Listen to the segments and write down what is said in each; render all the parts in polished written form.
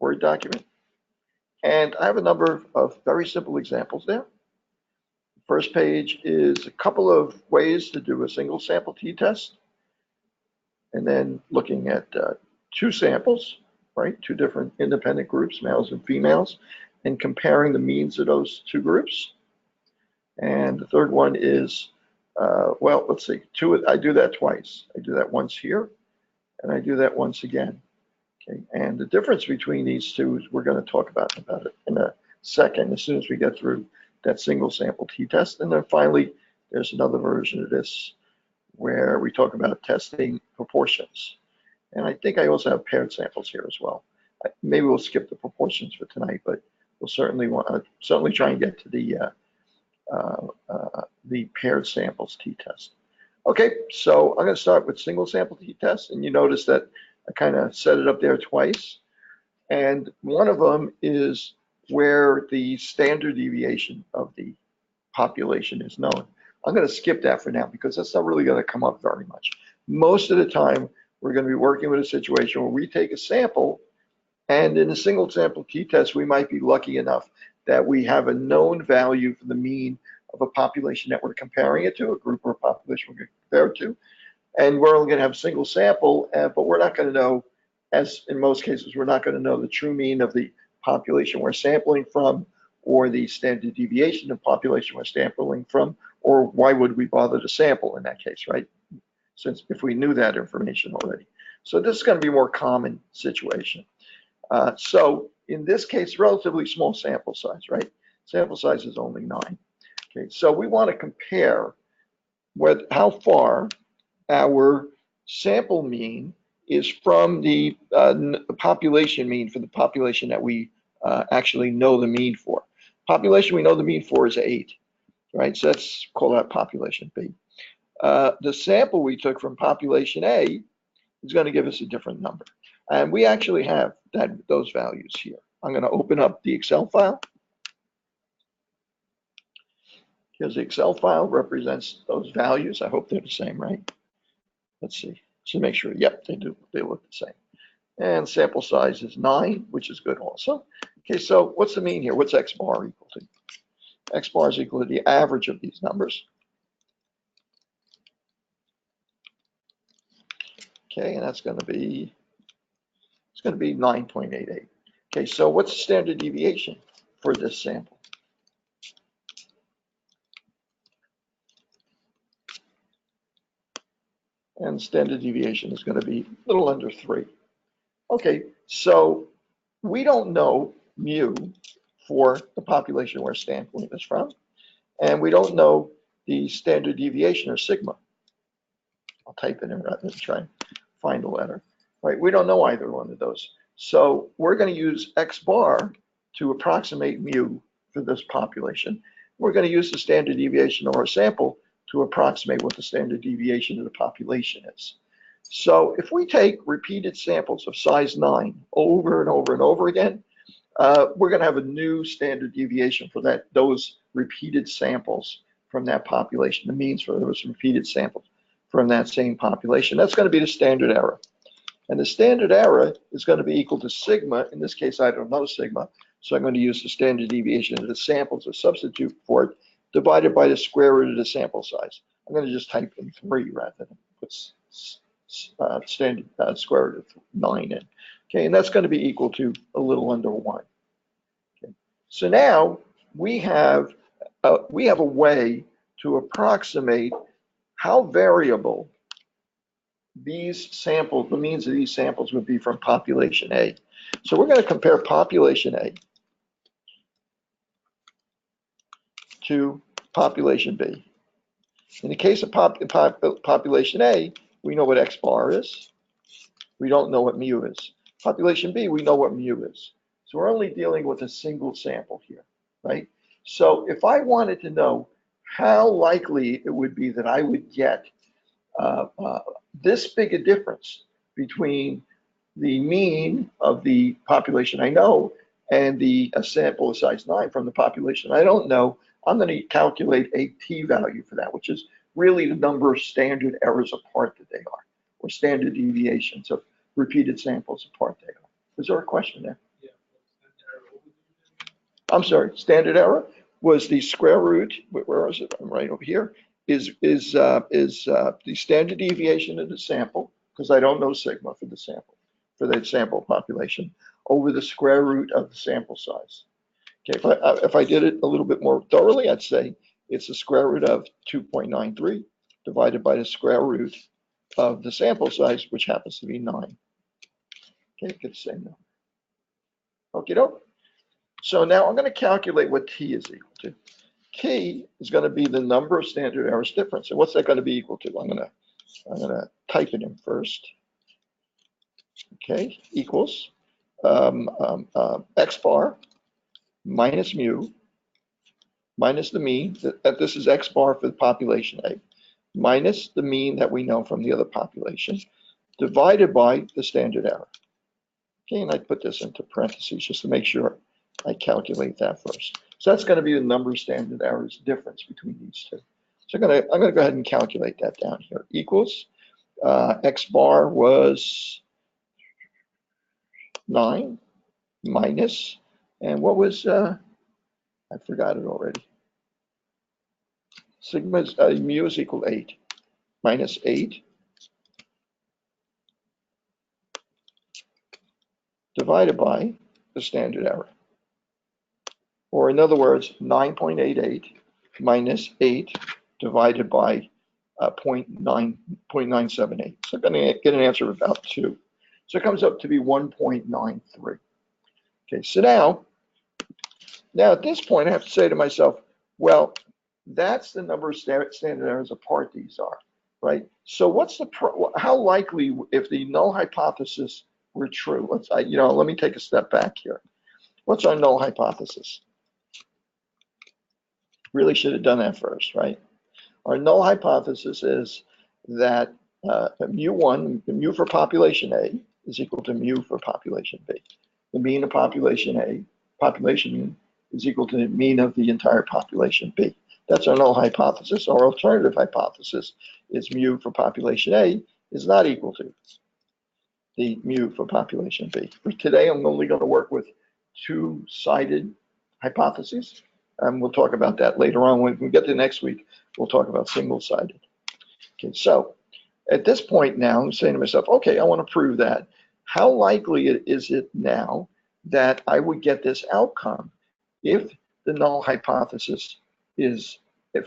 Word document. And I have a number of very simple examples there. First page is a couple of ways to do a single sample t-test. And then looking at two samples, right? Two different independent groups, males and females, and comparing the means of those two groups. And the third one is, well, let's see, I do that twice. I do that once here, and I do that once again. Okay, and the difference between these two is we're going to talk about it in a second, as soon as we get through that single sample t-test. And then finally, there's another version of this where we talk about testing proportions. And I think I also have paired samples here as well. Maybe we'll skip the proportions for tonight, but we'll certainly try and get to the paired samples t-test. Okay, so I'm going to start with single sample t-test, and you notice that I kind of set it up there twice. And one of them is where the standard deviation of the population is known. I'm going to skip that for now because that's not really going to come up very much. Most of the time, we're going to be working with a situation where we take a sample, and in a single sample t-test, we might be lucky enough that we have a known value for the mean of a population that we're comparing it to, a group or a population we're going to compare it to. And we're only going to have a single sample, but we're not going to know, as in most cases, we're not going to know the true mean of the population we're sampling from, or the standard deviation of population we're sampling from, or why would we bother to sample in that case, right? Since if we knew that information already. So this is going to be a more common situation. So in this case, relatively small sample size, right? Sample size is only 9. Okay, so we want to compare how far our sample mean is from the population mean for the population that we actually know the mean for. Population we know the mean for is 8, right? So let's call that population B. The sample we took from population A is going to give us a different number. And we actually have those values here. I'm going to open up the Excel file. Here's the Excel file, represents those values. I hope they're the same, right? Let's see, to make sure. Yep, they do. They look the same. And sample size is 9, which is good also. Okay, so what's the mean here? What's X bar equal to? X bar is equal to the average of these numbers. Okay, and that's going to be, it's going to be 9.88. Okay, so what's the standard deviation for this sample? And standard deviation is going to be a little under 3. Okay, so we don't know mu for the population we're sampling this from, and we don't know the standard deviation, or sigma. I'll type it in rather than try and find a letter, right? We don't know either one of those. So we're going to use X bar to approximate mu for this population. We're going to use the standard deviation of our sample to approximate what the standard deviation of the population is. So if we take repeated samples of size 9 over and over and over again, we're going to have a new standard deviation for those repeated samples from that population, the means for those repeated samples from that same population. That's going to be the standard error. And the standard error is going to be equal to sigma. In this case, I don't know sigma, so I'm going to use the standard deviation of the samples, a substitute for it, divided by the square root of the sample size. I'm going to just type in 3 rather than put standard square root of 9 in. Okay, and that's going to be equal to a little under 1. Okay. So now we have a way to approximate how variable these samples, the means of these samples, would be from population A. So we're going to compare population A to population B. In the case of population A, we know what X bar is. We don't know what mu is. Population B, we know what mu is. So we're only dealing with a single sample here, right? So if I wanted to know how likely it would be that I would get this big a difference between the mean of the population I know and a sample of size 9 from the population I don't know, I'm going to calculate a t-value for that, which is really the number of standard errors apart that they are, or standard deviations of repeated samples apart they are. Is there a question there? Yeah. I'm sorry, standard error was the square root, where is it? I'm right over here, is the standard deviation of the sample, because I don't know sigma for the sample, for the sample population, over the square root of the sample size. Okay, if I did it a little bit more thoroughly, I'd say it's the square root of 2.93 divided by the square root of the sample size, which happens to be 9. Okay, get the same number. Okie doke. So now I'm going to calculate what t is equal to. T is going to be the number of standard errors difference. And what's that going to be equal to? I'm going to type it in first. Okay, equals x bar minus mu minus the mean, that this is x bar for the population A, minus the mean that we know from the other population, divided by the standard error. Okay, and I put this into parentheses just to make sure I calculate that first. So that's going to be the number of standard errors difference between these two. So I'm going to go ahead and calculate that down here. Equals x bar was 9 minus, and what was I forgot it already. Sigma mu is equal to 8 minus 8 divided by the standard error. Or in other words, 9.88 minus 8 divided by 0.978. So I'm going to get an answer of about 2. So it comes up to be 1.93. Okay, so now at this point, I have to say to myself, well, that's the number of standard errors apart these are, right? So what's how likely, if the null hypothesis were true, let me take a step back here. What's our null hypothesis? Really should have done that first, right? Our null hypothesis is that mu1, the mu for population A, is equal to mu for population B. The mean of population A, population mean, is equal to the mean of the entire population B. That's our null hypothesis. Our alternative hypothesis is mu for population A is not equal to the mu for population B. For today, I'm only going to work with two-sided hypotheses. We'll talk about that later on. When we get to next week, we'll talk about single-sided. Okay, so at this point now, I'm saying to myself, okay, I want to prove that. How likely is it now that I would get this outcome if the null hypothesis is, if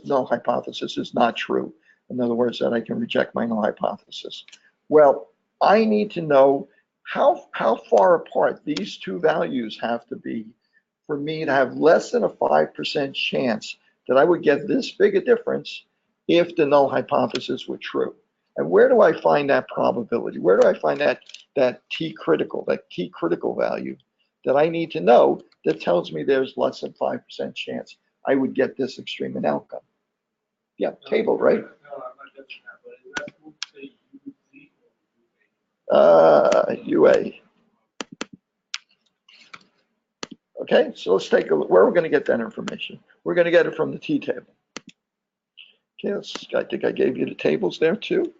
null hypothesis is not true? In other words, that I can reject my null hypothesis. Well, I need to know how far apart these two values have to be for me to have less than a 5% chance that I would get this big a difference if the null hypothesis were true. And where do I find that probability? Where do I find that t critical value that I need to know that tells me there's less than 5% chance I would get this extreme an outcome? Yeah, table, right? UA. Okay, so let's take a look. Where we're going to get that information? We're going to get it from the t table. Okay, I think I gave you the tables there too.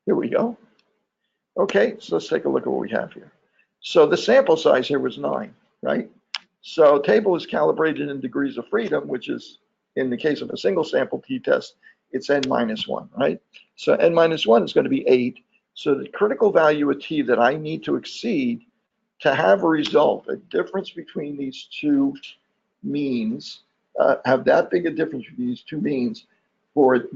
Here we go. Okay, so let's take a look at what we have here. So the sample size here was 9, right? So table is calibrated in degrees of freedom, which is, in the case of a single sample t-test, it's n-1, right? So n-1 is going to be 8. So the critical value of t that I need to exceed to have a result, a difference between these two means, have that big a difference between these two means for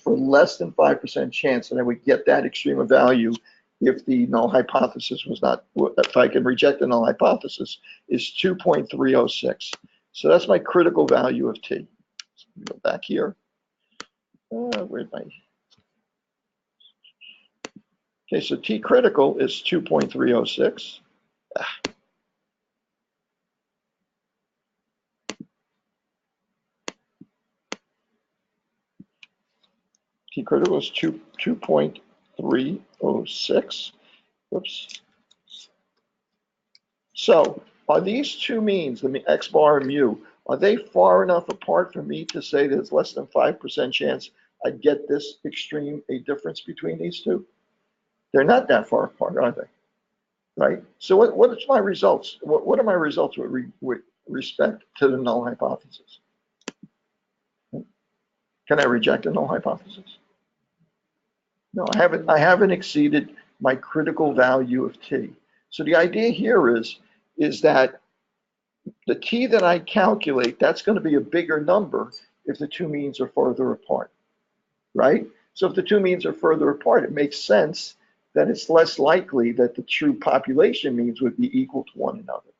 less than 5% chance that I would get that extreme of value if the null hypothesis was not, if I can reject the null hypothesis, is 2.306. So that's my critical value of t. So go back here. Where's my? Okay, so t critical is 2.306. T critical is 2.306. Whoops. So are these two means, the x bar and mu, are they far enough apart for me to say there's less than 5% chance I'd get this extreme a difference between these two? They're not that far apart, are they? right? So what is my results? What are my results with respect to the null hypothesis? Can I reject a null hypothesis? No, I haven't exceeded my critical value of t. So the idea here is that the t that I calculate, that's going to be a bigger number if the two means are further apart, right? So if the two means are further apart, it makes sense that it's less likely that the true population means would be equal to one another.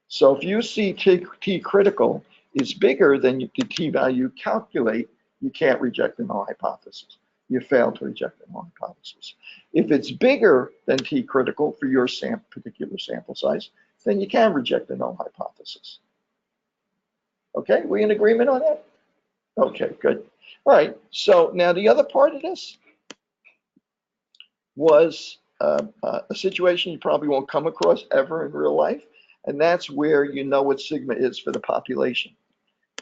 So if you see t critical is bigger than the t value you calculate, you can't reject the null hypothesis. You fail to reject the null hypothesis. If it's bigger than t critical for your particular sample size, then you can reject the null hypothesis. Okay, we in agreement on that? Okay, good. All right, so now the other part of this was a situation you probably won't come across ever in real life, and that's where you know what sigma is for the population,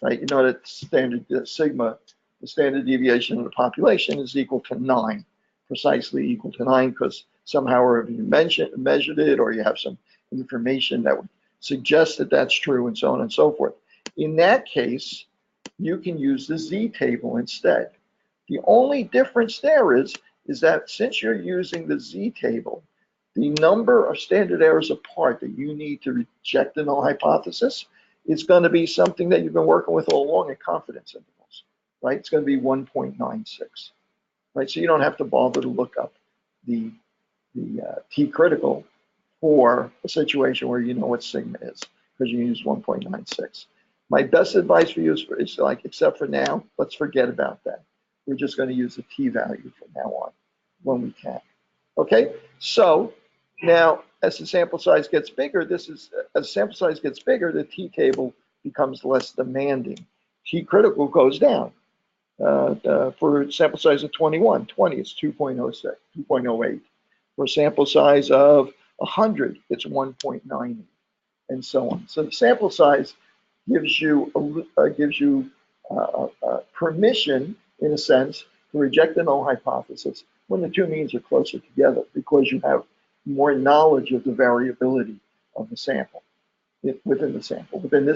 right? You know that sigma, the standard deviation of the population, is equal to 9, precisely equal to 9, because somehow or you measured it, or you have some information that would suggest that that's true, and so on and so forth. In that case, you can use the z table instead. The only difference there is that since you're using the z table, the number of standard errors apart that you need to reject the null hypothesis is going to be something that you've been working with all along in confidence intervals, right? It's going to be 1.96, right? So you don't have to bother to look up the t critical for a situation where you know what sigma is, because you use 1.96. My best advice for you is like, except for now, let's forget about that. We're just going to use the t value from now on when we can. Okay, so now as the sample size gets bigger, as the sample size gets bigger, the t table becomes less demanding. T critical goes down. For a sample size of 20, it's 2.06, 2.08. For a sample size of 100, it's 1.90, and so on. So the sample size gives you permission, in a sense, to reject the null hypothesis when the two means are closer together, because you have more knowledge of the variability of the sample within this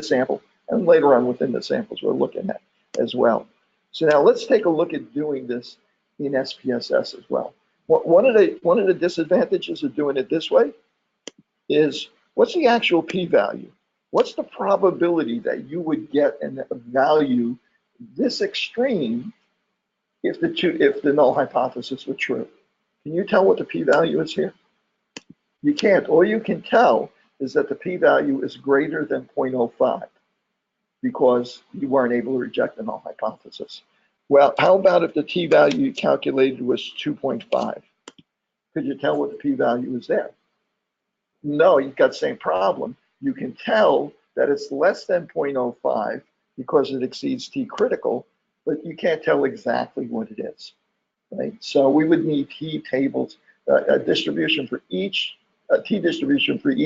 sample, and later on within the samples we're looking at as well. So now let's take a look at doing this in SPSS as well. One of the disadvantages of doing it this way is, what's the actual p-value? What's the probability that you would get a value this extreme if the null hypothesis were true? Can you tell what the p-value is here? You can't. All you can tell is that the p-value is greater than 0.05 because you weren't able to reject the null hypothesis. Well, how about if the t-value you calculated was 2.5? Could you tell what the p-value is there? No, you've got the same problem. You can tell that it's less than 0.05 because it exceeds t critical, but you can't tell exactly what it is, right? So we would need t tables, a distribution for each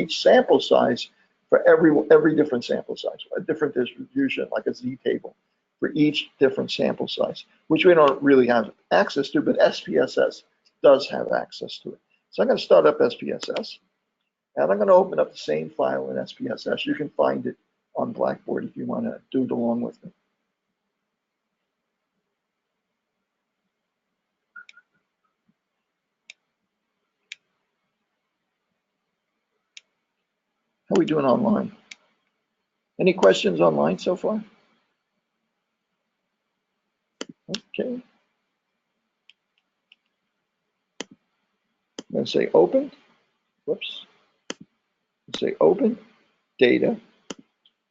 sample size for every different sample size, a different distribution, like a z table for each different sample size, which we don't really have access to, but SPSS does have access to it. So I'm going to start up SPSS, and I'm going to open up the same file in SPSS. You can find it on Blackboard if you want to do it along with me. How are we doing online? Any questions online so far? Okay. I'm going to say open. Whoops. Say open data.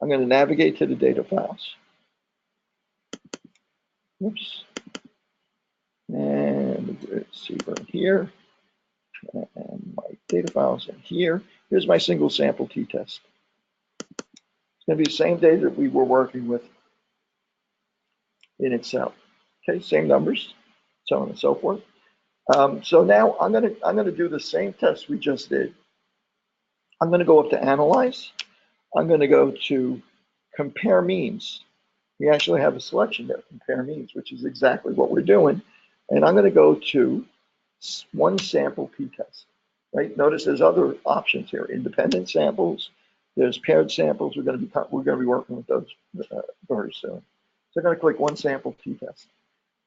I'm going to navigate to the data files. Whoops. And let's see, we're in here. And my data files in here. Here's my single sample t-test. It's going to be the same data that we were working with in Excel. Okay, same numbers, so on and so forth. So now I'm going to do the same test we just did. I'm going to go up to Analyze. I'm going to go to Compare Means. We actually have a selection there, Compare Means, which is exactly what we're doing. And I'm going to go to one sample p-test. right? Notice there's other options here, independent samples, there's paired samples. We're going to be working with those very soon. So I'm going to click one sample t-test.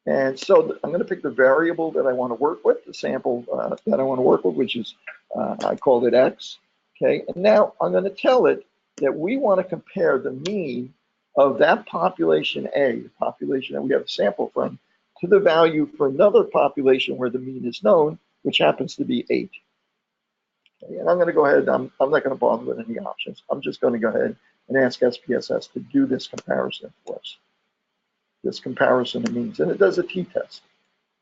And so I'm going to pick the variable that I want to work with, the sample that I want to work with, which is, I called it X. Okay, and now I'm going to tell it that we want to compare the mean of that population A, the population that we have a sample from, to the value for another population where the mean is known, which happens to be 8. Okay, and I'm going to go ahead, I'm not going to bother with any options. I'm just going to go ahead and ask SPSS to do this comparison for us. This comparison of means, and it does a t-test,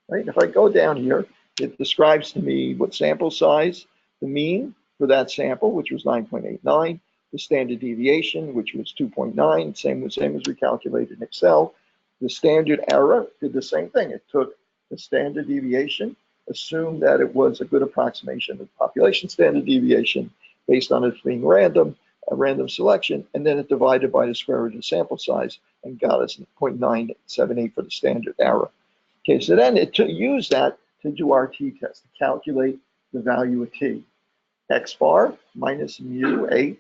right? If I go down here, it describes to me what sample size, the mean for that sample, which was 9.89, the standard deviation, which was 2.9, same as we calculated in Excel. The standard error did the same thing. It took the standard deviation, assumed that it was a good approximation of population standard deviation based on it being random, a random selection, and then it divided by the square root of the sample size and got us 0.978 for the standard error. Okay, so then it used that to do our t-test, to calculate the value of t. X bar minus mu 8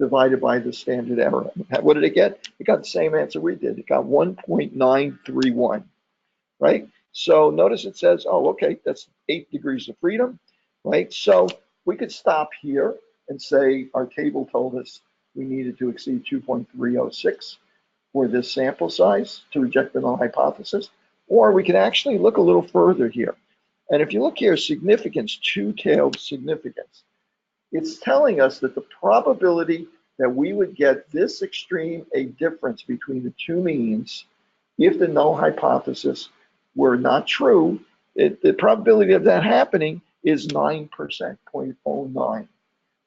divided by the standard error. What did it get? It got the same answer we did. It got 1.931, right? So notice it says, oh, okay, that's 8 degrees of freedom, right? So we could stop here and say our table told us we needed to exceed 2.306 for this sample size to reject the null hypothesis, or we can actually look a little further here. And if you look here, significance, two-tailed significance, it's telling us that the probability that we would get this extreme a difference between the two means, if the null hypothesis were not true, the probability of that happening is 9%, 0.09.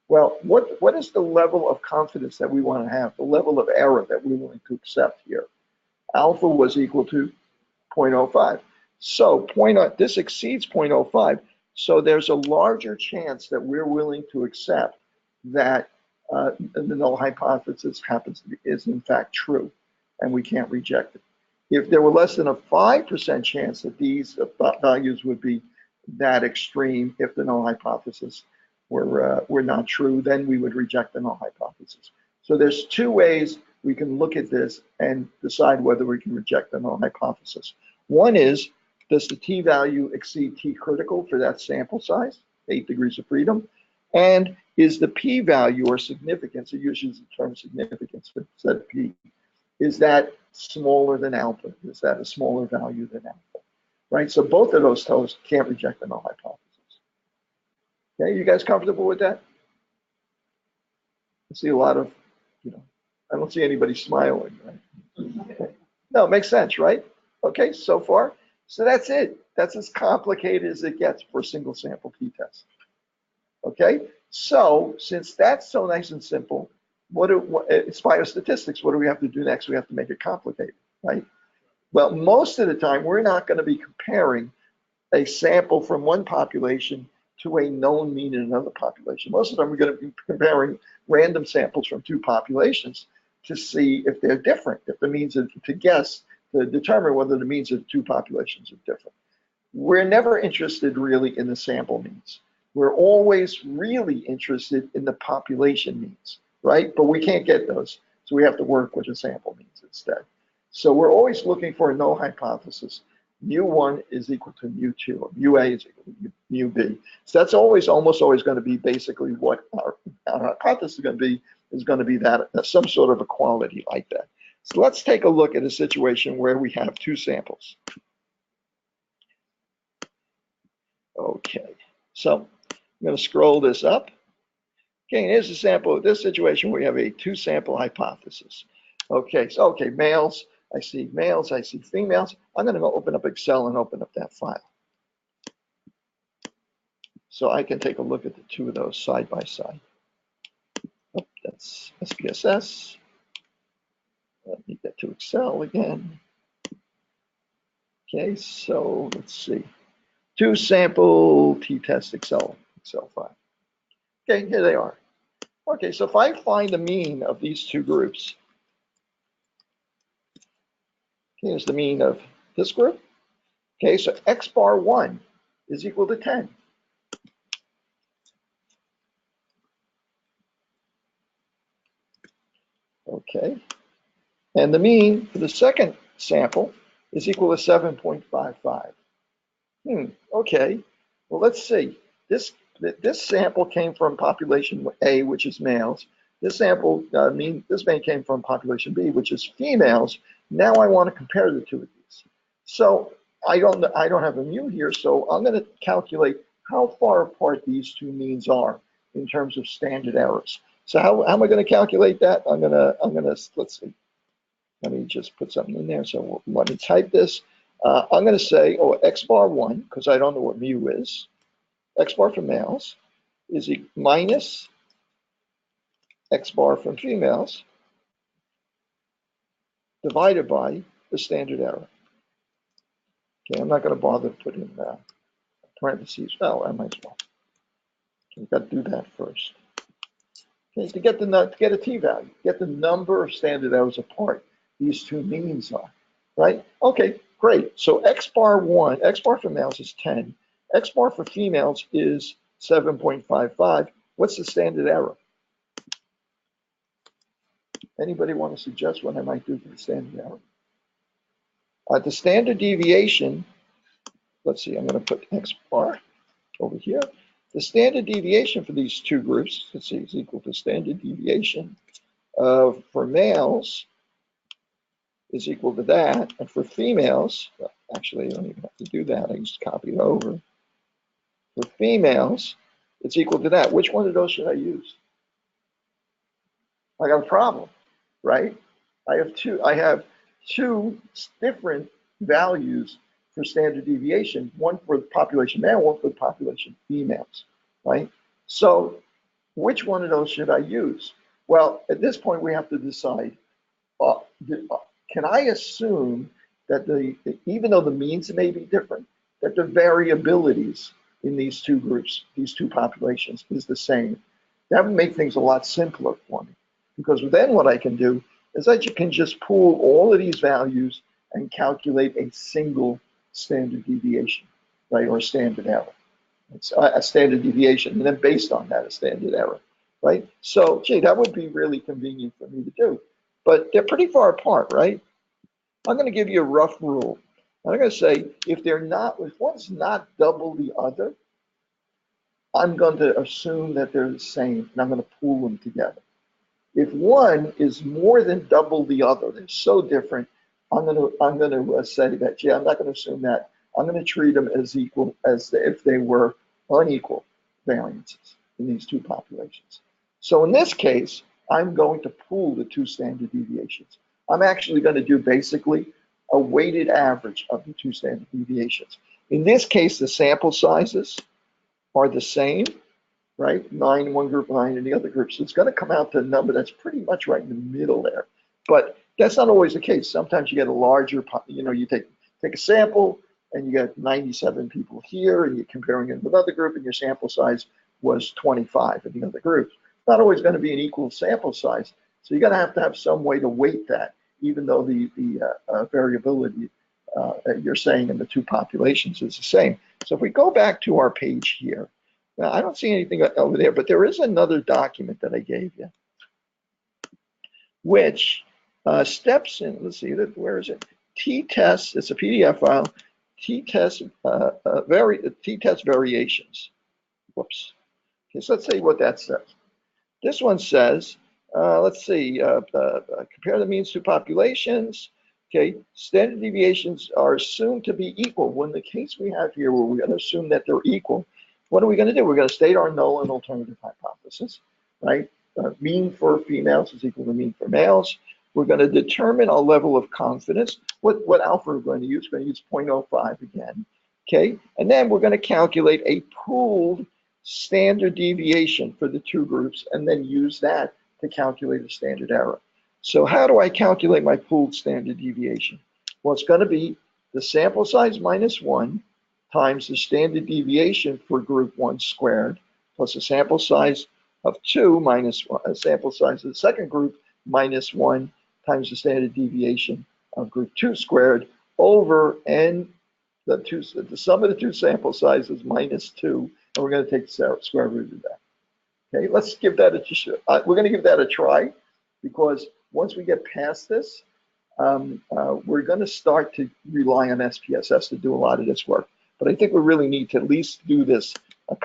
Well, what is the level of confidence that we want to have, the level of error that we're willing to accept here? Alpha was equal to 0.05. So this exceeds 0.05. So there's a larger chance that we're willing to accept that the null hypothesis is in fact true, and we can't reject it. If there were less than a 5% chance that these values would be that extreme, if the null hypothesis were not true, then we would reject the null hypothesis. So there's two ways we can look at this and decide whether we can reject the null hypothesis. One is, does the t-value exceed t-critical for that sample size, 8 degrees of freedom? And is the p-value or significance, it uses the term significance instead of p, is that smaller than alpha? Is that a smaller value than alpha? Right, so both of those tell us can't reject the null hypothesis. Okay, you guys comfortable with that? I see a lot of, I don't see anybody smiling, right? Okay. No, it makes sense, right? Okay, so far. So that's it. That's as complicated as it gets for a single sample t-test. Okay, so since that's so nice and simple, it's biostatistics. What do we have to do next? We have to make it complicated, right? Well, most of the time, we're not going to be comparing a sample from one population to a known mean in another population. Most of the time, we're going to be comparing random samples from two populations to see if they're different, if the means are to guess, to determine whether the means of the two populations are different. We're never interested really in the sample means. We're always really interested in the population means, right? But we can't get those, so we have to work with the sample means instead. So we're always looking for a null hypothesis. Mu1 is equal to mu2, or mu A is equal to mu B. So that's almost always going to be basically what our hypothesis is going to be that some sort of equality like that. So let's take a look at a situation where we have two samples. Okay, so I'm going to scroll this up. Okay, and here's a sample of this situation where we have a two-sample hypothesis. Okay, so males, I see males, I see females. I'm going to go open up Excel and open up that file. So I can take a look at the two of those side by side. Oh, that's SPSS. Let me get to Excel again. Okay, so let's see. Two sample t-test Excel file. Okay, here they are. Okay, so if I find the mean of these two groups, here's the mean of this group. Okay, so X bar 1 is equal to 10. Okay. And the mean for the second sample is equal to 7.55. Okay. Well, let's see. This sample came from population A, which is males. This sample this man came from population B, which is females. Now I want to compare the two of these. So I don't have a mu here, so I'm going to calculate how far apart these two means are in terms of standard errors. So how am I going to calculate that? I'm gonna let's see. Let me just put something in there. So let me type this. I'm going to say, x bar 1, because I don't know what mu is. X bar for males is minus X bar from females divided by the standard error. Okay, I'm not going to bother to put in parentheses. Oh, I might as well. We've got to do that first. Okay, to get a t-value, get the number of standard errors apart these two means are, right? Okay, great. So X bar for males is 10. X bar for females is 7.55. What's the standard error? Anybody want to suggest what I might do for the standard error? The standard deviation, let's see, I'm going to put X bar over here. The standard deviation for these two groups, let's see, is equal to standard deviation for males is equal to that. And for females, well, actually, I don't even have to do that. I can just copy it over. For females, it's equal to that. Which one of those should I use? I got a problem, right? I have two different values for standard deviation, one for the population male, one for the population females, right? So which one of those should I use? Well, at this point, we have to decide, can I assume that even though the means may be different, that the variabilities in these two groups, these two populations, is the same? That would make things a lot simpler for me, because then what I can do is that you can just pool all of these values and calculate a single standard deviation, right, or standard error. It's a standard deviation, and then based on that, a standard error, right? So, gee, that would be really convenient for me to do. But they're pretty far apart, right? I'm going to give you a rough rule. I'm going to say if one's not double the other, I'm going to assume that they're the same, and I'm going to pool them together. If one is more than double the other, they're so different, I'm going to say that, gee, I'm not going to assume that. I'm going to treat them as equal as if they were unequal variances in these two populations. So in this case, I'm going to pool the two standard deviations. I'm actually going to do basically a weighted average of the two standard deviations. In this case, the sample sizes are the same, right? 9 in one group, 9 in the other group. So it's going to come out to a number that's pretty much right in the middle there. But that's not always the case. Sometimes you get a larger, you take a sample and you get 97 people here, and you're comparing it with another group, and your sample size was 25 in the other group. It's not always going to be an equal sample size. So you're going to have some way to weight that, even though the variability you're saying in the two populations is the same. So if we go back to our page here, now, I don't see anything over there, but there is another document that I gave you, which steps in, let's see, where is it? T-test, it's a PDF file, T-test variations. Whoops. Okay, so let's see what that says. This one says, let's see, compare the means to populations. Okay, standard deviations are assumed to be equal. When the case we have here where we're going to assume that they're equal, what are we going to do? We're going to state our null and alternative hypothesis, right? Mean for females is equal to mean for males. We're going to determine our level of confidence. What alpha we're going to use? We're going to use 0.05 again, okay? And then we're going to calculate a pooled standard deviation for the two groups, and then use that to calculate a standard error. So how do I calculate my pooled standard deviation? Well, it's going to be the sample size minus 1 times the standard deviation for group 1 squared, plus a sample size of 2 minus a sample size of the second group minus 1 times the standard deviation of group 2 squared over n, the sum of the two sample sizes minus 2, and we're going to take the square root of that. Okay, let's give that we're going to give that a try, because once we get past this, we're going to start to rely on SPSS to do a lot of this work. But I think we really need to at least do this in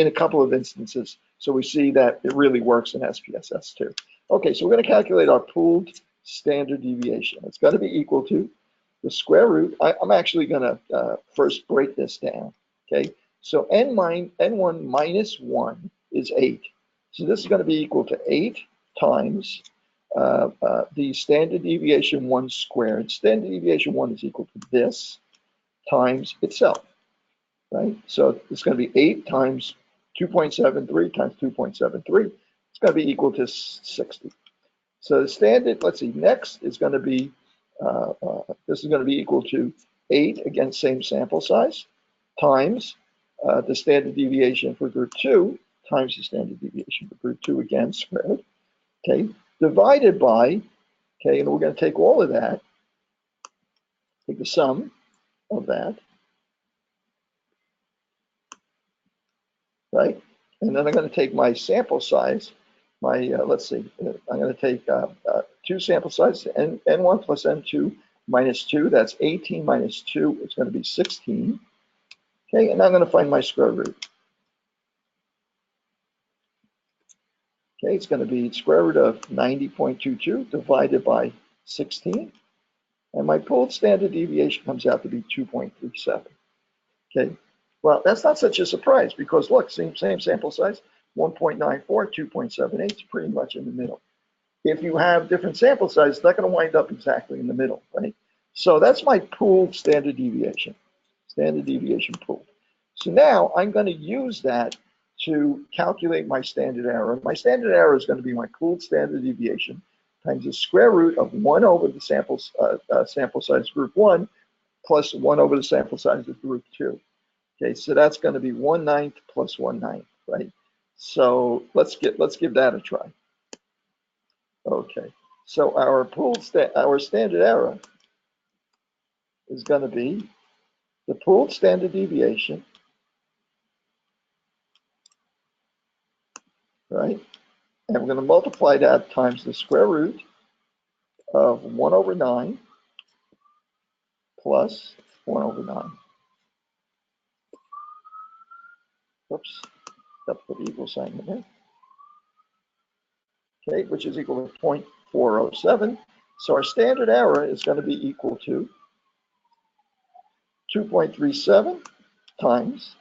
a couple of instances, so we see that it really works in SPSS too. Okay, so we're going to calculate our pooled standard deviation. It's going to be equal to the square root. I'm actually going to first break this down. Okay, so n1 minus 1 is 8. So this is going to be equal to 8 times the standard deviation 1 squared. Standard deviation 1 is equal to this times itself, right? So it's going to be 8 times 2.73 times 2.73. It's going to be equal to 60. So the standard, let's see, next is going to be, this is going to be equal to 8, again, same sample size, times the standard deviation for group 2, times the standard deviation for group 2, again, squared, okay, divided by, okay, and we're going to take all of that, take the sum of that, right? And then I'm going to take my sample size, my, let's see, I'm going to take 2 sample sizes, n1 plus n2 minus 2, that's 18 minus 2, it's going to be 16. Okay, and I'm going to find my square root. Okay, it's going to be square root of 90.22 divided by 16. And my pooled standard deviation comes out to be 2.37. Okay, well, that's not such a surprise because look, same sample size, 1.94, 2.78, it's pretty much in the middle. If you have different sample sizes, it's not going to wind up exactly in the middle, right? So that's my pooled standard deviation pooled. So now I'm going to use that to calculate my standard error. My standard error is going to be my pooled standard deviation times the square root of 1 over the sample size group 1 plus 1 over the sample size of group 2. Okay, so that's going to be 1/9 plus 1/9, right? So let's give that a try. Okay, so our standard error is going to be the pooled standard deviation, right? And we're going to multiply that times the square root of 1 over 9 plus 1 over 9. Oops, got to put the equal sign in there. Okay, which is equal to 0.407. So our standard error is going to be equal to 2.37 times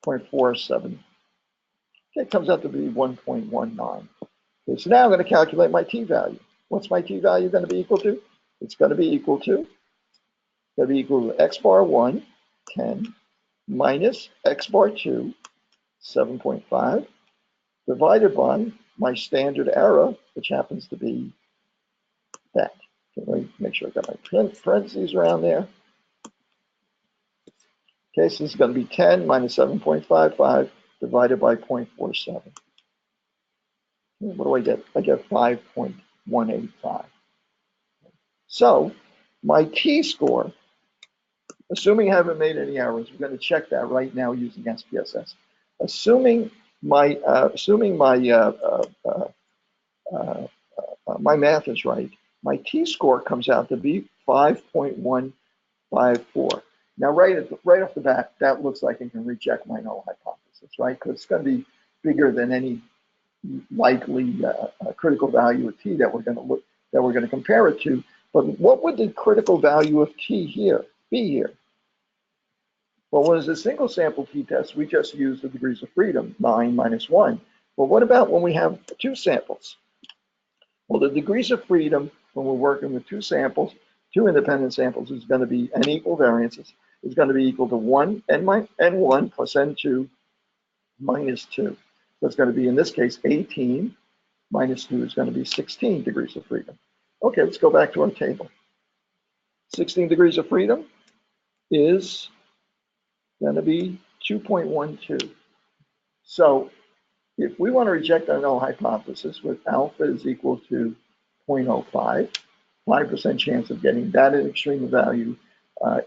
0.47. Okay, it comes out to be 1.19. Okay, so now I'm going to calculate my t-value. What's my t-value going to be equal to? It's going to be equal to x bar 1, 10, minus x bar 2, 7.5, divided by my standard error, which happens to be that. Okay, let me make sure I got my parentheses around there. Okay, so this is going to be 10 minus 7.55 divided by 0.47. What do I get? I get 5.185. So my t-score, assuming I haven't made any errors, we're going to check that right now using SPSS. Assuming my my math is right, my t-score comes out to be 5.154. Now, right off the bat, that looks like it can reject my null hypothesis, right? Because it's going to be bigger than any likely critical value of t that we're going to compare it to. But what would the critical value of t be here? Well, when it's a single sample t-test, we just use the degrees of freedom, 9 minus 1. But what about when we have 2 samples? Well, the degrees of freedom when we're working with 2 samples, 2 independent samples, is going to be unequal variances, is going to be equal to n1 plus n2 minus 2. So it's going to be, in this case, 18 minus 2 is going to be 16 degrees of freedom. Okay, let's go back to our table. 16 degrees of freedom is going to be 2.12. So if we want to reject our null hypothesis with alpha is equal to 0.05, 5% chance of getting that an extreme value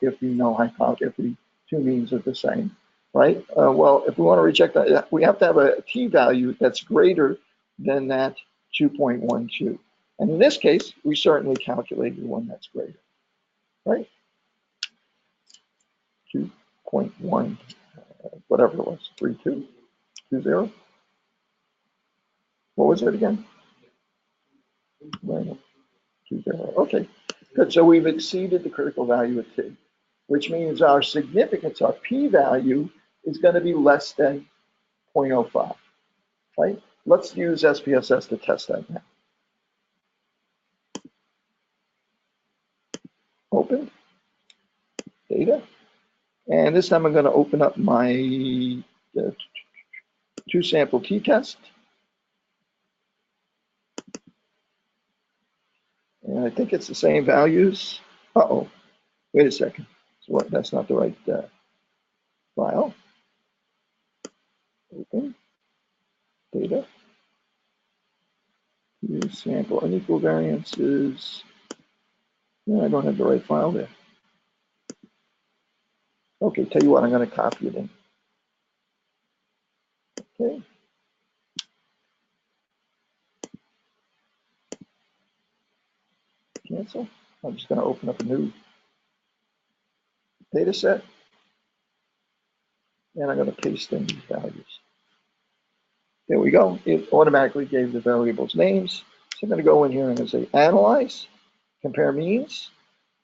if the 2 means are the same. right? Well, if we want to reject that, we have to have a t-value that's greater than that 2.12. And in this case, we certainly calculated one that's greater, right? 2.1, whatever it was, 3220. What was it again? 20. Okay, good. So we've exceeded the critical value of t, which means our significance, our p-value, is going to be less than 0.05, right? Let's use SPSS to test that now. Open, data, and this time I'm going to open up my two-sample t-test. And I think it's the same values. Uh-oh, wait a second. So what, that's not the right file. Open, data, two-sample unequal variances. No, I don't have the right file there. Okay, tell you what, I'm going to copy it in. Okay. Cancel. I'm just going to open up a new data set, and I'm going to paste in these values. There we go. It automatically gave the variables names. So I'm going to go in here and I'm going to say analyze, compare means,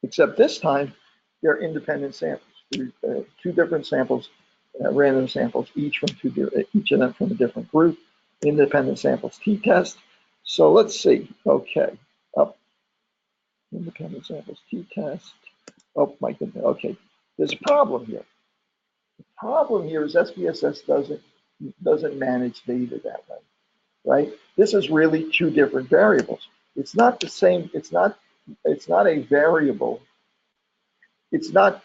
except this time they're independent samples. Two different samples, random samples, each of them from a different group. Independent samples t-test. So let's see. Okay, up. Independent samples t-test. Oh my goodness. Okay, there's a problem here. The problem here is SPSS doesn't manage data that way, right? This is really two different variables. It's not the same. It's not a variable. It's not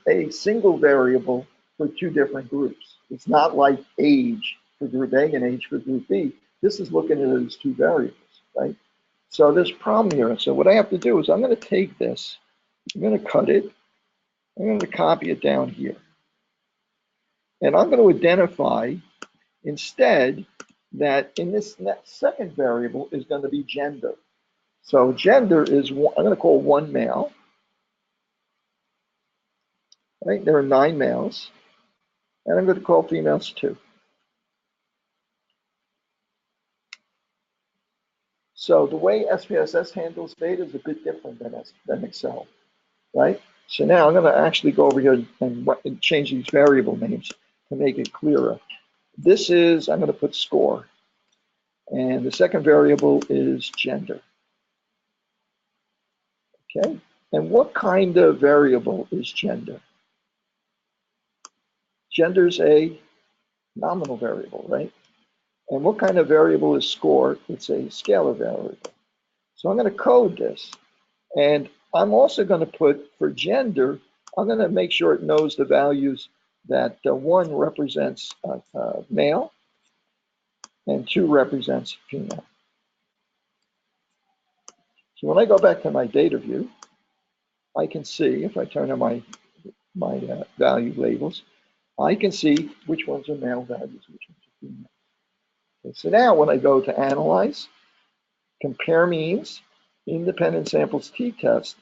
a single variable for two different groups. It's not like age for group A and age for group B. This is looking at it as two variables, right? So there's a problem here. So what I have to do is I'm going to take this, I'm going to cut it, I'm going to copy it down here. And I'm going to identify instead that in this second variable is going to be gender. So gender is, I'm going to call one male. Right? There are 9 males. And I'm going to call females 2. So the way SPSS handles data is a bit different than Excel, right? So now I'm going to actually go over here and change these variable names to make it clearer. This is, I'm going to put score. And the second variable is gender. Okay? And what kind of variable is gender? Gender is a nominal variable, right? And what kind of variable is score? It's a scalar variable. So I'm going to code this. And I'm also going to put, for gender, I'm going to make sure it knows the values that 1 represents male and 2 represents female. So when I go back to my data view, I can see, if I turn on my value labels, I can see which ones are male values, which ones are female. Okay, so now when I go to analyze, compare means, independent samples t-test,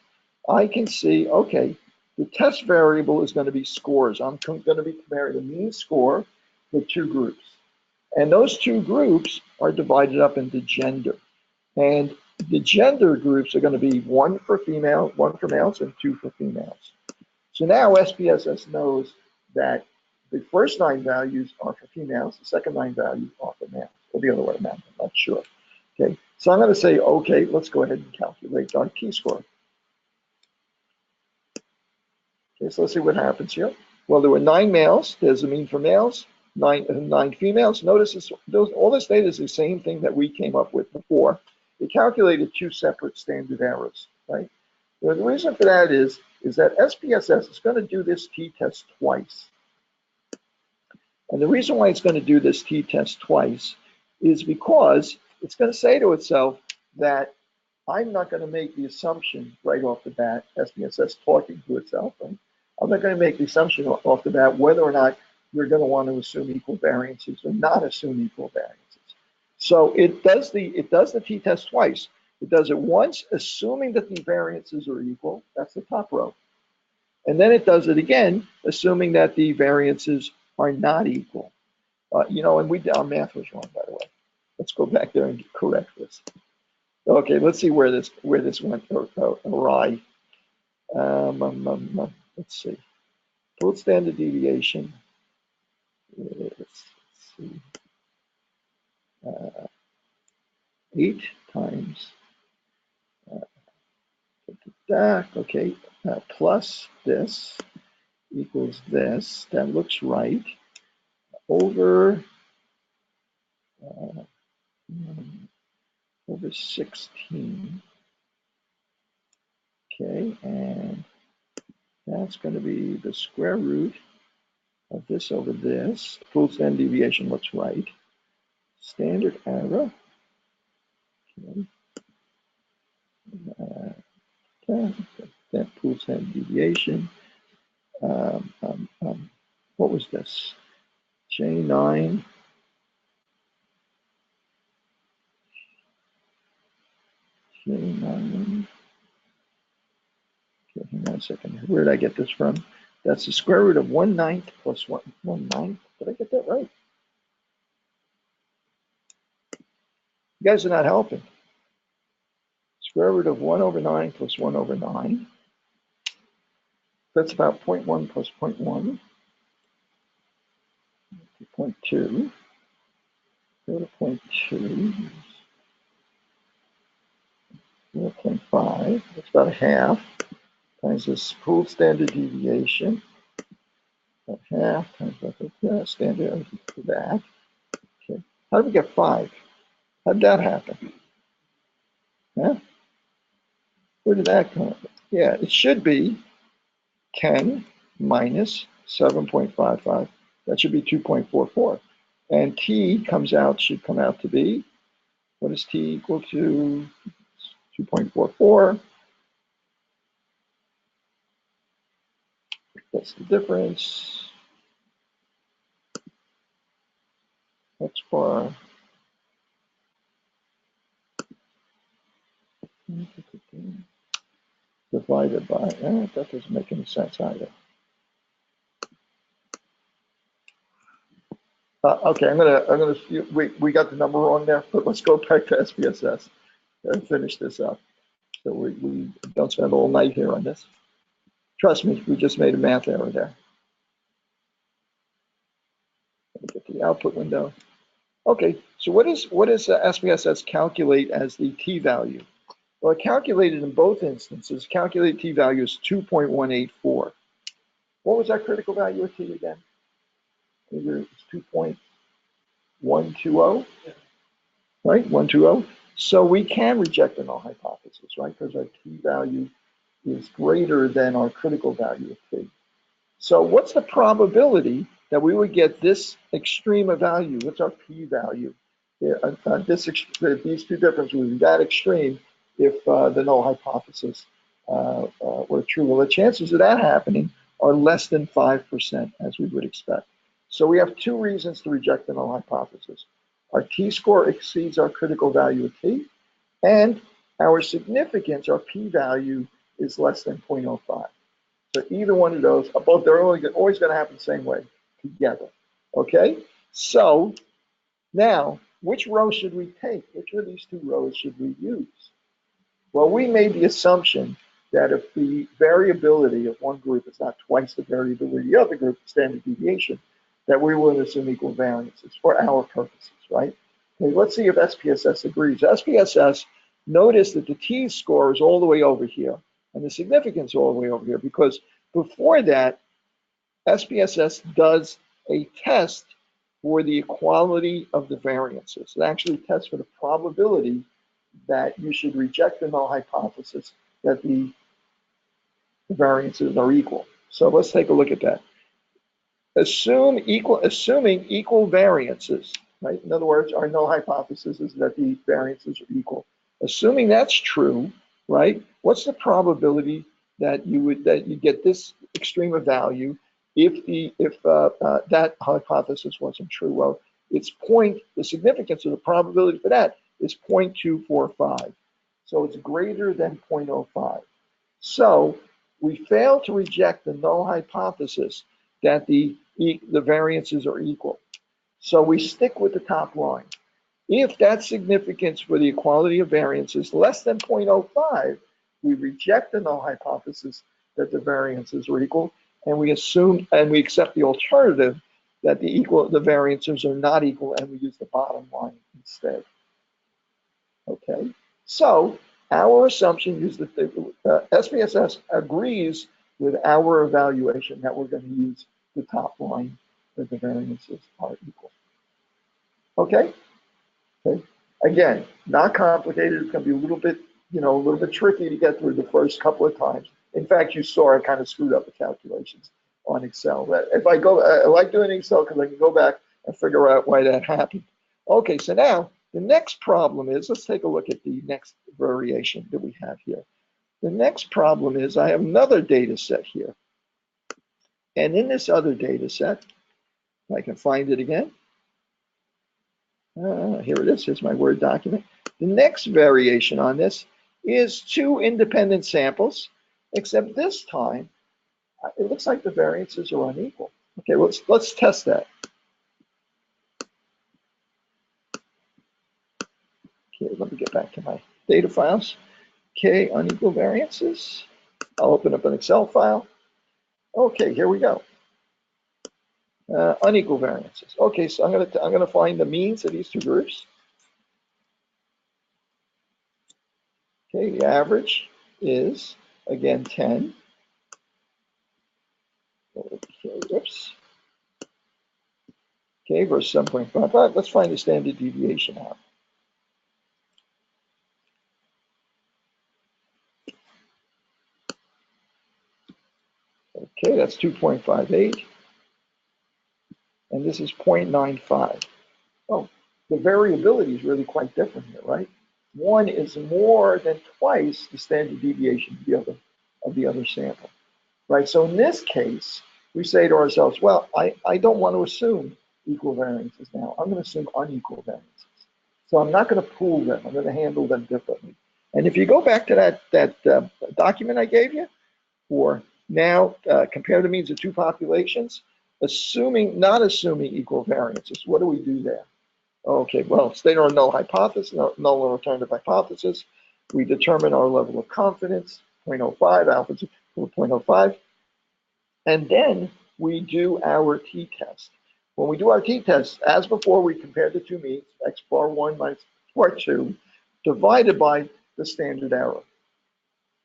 I can see, okay, the test variable is going to be scores. I'm going to be comparing the mean score with 2 groups. And those 2 groups are divided up into gender. And the gender groups are going to be 1 for female, 1 for males, and 2 for females. So now SPSS knows that the first 9 values are for females, the second 9 values are for males, or the other way around, I'm not sure. Okay, so I'm going to say, okay, let's go ahead and calculate our t-score. Okay, so let's see what happens here. Well, there were 9 males. There's a mean for males, 9 females. Notice this, all this data is the same thing that we came up with before. It calculated 2 separate standard errors, right? Well, the reason for that is that SPSS is going to do this t-test twice. And the reason why it's going to do this t-test twice is because it's going to say to itself that I'm not going to make the assumption right off the bat, SPSS talking to itself, right? I'm I'm not going to make the assumption off the bat whether or not you're going to want to assume equal variances or not assume equal variances. So it does the t-test twice. It does it once, assuming that the variances are equal. That's the top row. And then it does it again, assuming that the variances are not equal. And our math was wrong, by the way. Let's go back there and correct this. Okay, let's see where this went awry. Let's see. Full standard deviation is, let's see, 8 times okay, plus this equals this. That looks right. Over 16. Okay, and that's going to be the square root of this over this. Full standard deviation looks right. Standard error. Okay. That full standard deviation. What was this? J9. J9. Okay, hang on a second. Where did I get this from? That's the square root of 1/9 plus 1/9. Did I get that right? You guys are not helping. Square root of 1/9 plus 1/9. That's about 0.1 plus 0.1. 0.2. Go to 0.2. 0.5. That's about a half. Times this pool standard deviation. About half times the standard for that. Okay. How did we get 5? How did that happen? Yeah. Where did that come from? Yeah, it should be 10 minus 7.55. That should be 2.44. And t should come out to be, what is t equal to? 2.44. That's the difference. X bar divided by, that doesn't make any sense either. Okay, we got the number wrong there, but let's go back to SPSS and finish this up. So we don't spend all night here on this. Trust me, we just made a math error there. Let me get the output window. Okay, so what does SPSS calculate as the t-value? Well, it calculated in both instances, calculated t-value is 2.184. What was that critical value of t again? It's 2.120, right? 120. So we can reject the null hypothesis, right? Because our t-value is greater than our critical value of t. So what's the probability that we would get this extreme of value? What's our p-value? These two differences would be that extreme if the null hypothesis were true. Well, the chances of that happening are less than 5%, as we would expect. So we have 2 reasons to reject the null hypothesis. Our t-score exceeds our critical value of t, and our significance, our p-value, is less than 0.05. So either one of those, both, they're always going to happen the same way, together. Okay? So now, which row should we take? Which of these 2 rows should we use? Well, we made the assumption that if the variability of one group is not twice the variability of the other group, standard deviation, that we would assume equal variances for our purposes, right? Okay, let's see if SPSS agrees. SPSS, notice that the t-score is all the way over here, and the significance is all the way over here, because before that, SPSS does a test for the equality of the variances. It actually tests for the probability that you should reject the null hypothesis that the variances are equal. So let's take a look at that. Assuming equal variances, right? In other words, our null hypothesis is that the variances are equal. Assuming that's true, right? What's the probability that you get this extreme of value if that hypothesis wasn't true. Well, the significance of the probability for that is 0.245. So it's greater than 0.05. So we fail to reject the null hypothesis that the variances are equal. So we stick with the top line. If that significance for the equality of variance is less than 0.05, we reject the null hypothesis that the variances are equal, and we accept the alternative that the variances are not equal, and we use the bottom line instead. Okay, so our assumption is that SPSS agrees with our evaluation that we're going to use the top line that the variances are equal. Okay. Okay. Again, not complicated. It's going to be a little bit tricky to get through the first couple of times. In fact, you saw I kind of screwed up the calculations on Excel. I like doing Excel because I can go back and figure out why that happened. Okay, so now the next problem is, let's take a look at the next variation that we have here. The next problem is I have another data set here. And in this other data set, if I can find it again. Here it is. Here's my Word document. The next variation on this is 2 independent samples, except this time it looks like the variances are unequal. Okay, let's test that. Okay, let me get back to my data files. Okay, unequal variances. I'll open up an Excel file. Okay, here we go. Unequal variances. Okay, so I'm gonna find the means of these two groups. Okay, the average is again 10. Okay, whoops. Okay, versus 7.55. Let's find the standard deviation out. Okay, that's 2.58. And this is 0.95. Oh, the variability is really quite different here, right? One is more than twice the standard deviation of the other sample, right? So in this case, we say to ourselves, well, I don't want to assume equal variances now. I'm going to assume unequal variances. So I'm not going to pool them. I'm going to handle them differently. And if you go back to that document I gave you, for now compare the means of two populations, not assuming equal variances. What do we do there? Okay, well, state our null hypothesis, null alternative hypothesis. We determine our level of confidence, 0.05, alpha to 0.05. And then we do our t-test. When we do our t-test, as before, we compare the two means, x bar 1 minus bar 2, divided by the standard error.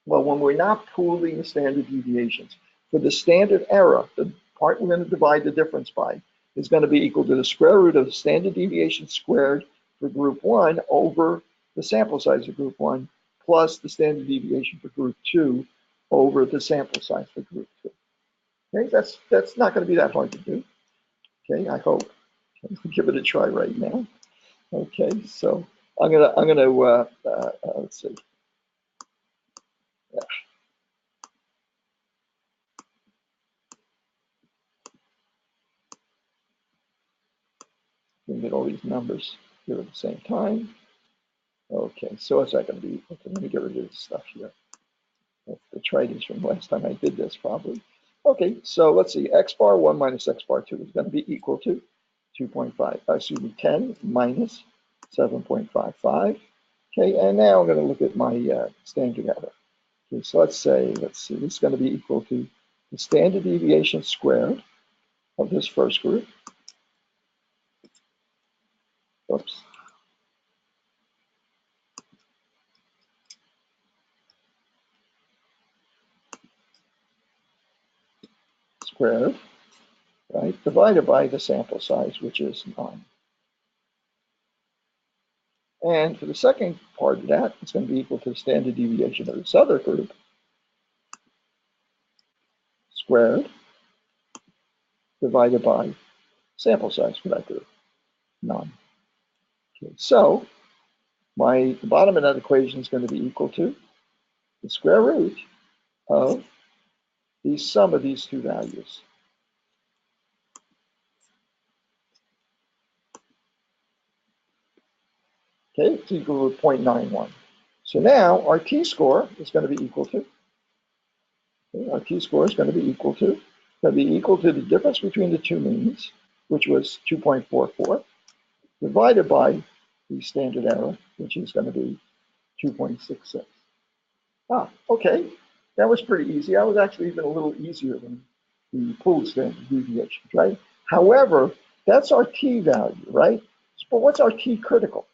Well, when we're not pooling the standard deviations, for the standard error, the part we're going to divide the difference by is going to be equal to the square root of the standard deviation squared for group 1 over the sample size of group 1 plus the standard deviation for group 2 over the sample size for group 2. Okay, that's not going to be that hard to do. Okay, I hope. Okay, give it a try right now. Okay, so I'm gonna let's see. Yeah. Get all these numbers here at the same time. Okay, so what's that going to be? Okay, let me get rid of this stuff here. The tritons from last time I did this probably. Okay, so let's see. X bar 1 minus x bar 2 is going to be equal to 10 minus 7.55. Okay, and now I'm going to look at my standard error. Okay, so let's see, this is going to be equal to the standard deviation squared of this first group. Oops. Squared, right, divided by the sample size, which is 9. And for the second part of that, it's going to be equal to the standard deviation of this other group, squared, divided by sample size for that group, 9. Okay, so the bottom of that equation is going to be equal to the square root of the sum of these two values. Okay, it's equal to 0.91. So now our t-score is going to be equal to, okay, our t-score is going to be equal to the difference between the two means, which was 2.44, divided by the standard error, which is going to be 2.66. Okay, that was pretty easy. That was actually even a little easier than the pooled standard deviation, right? However, that's our t-value, right? But what's our t-critical?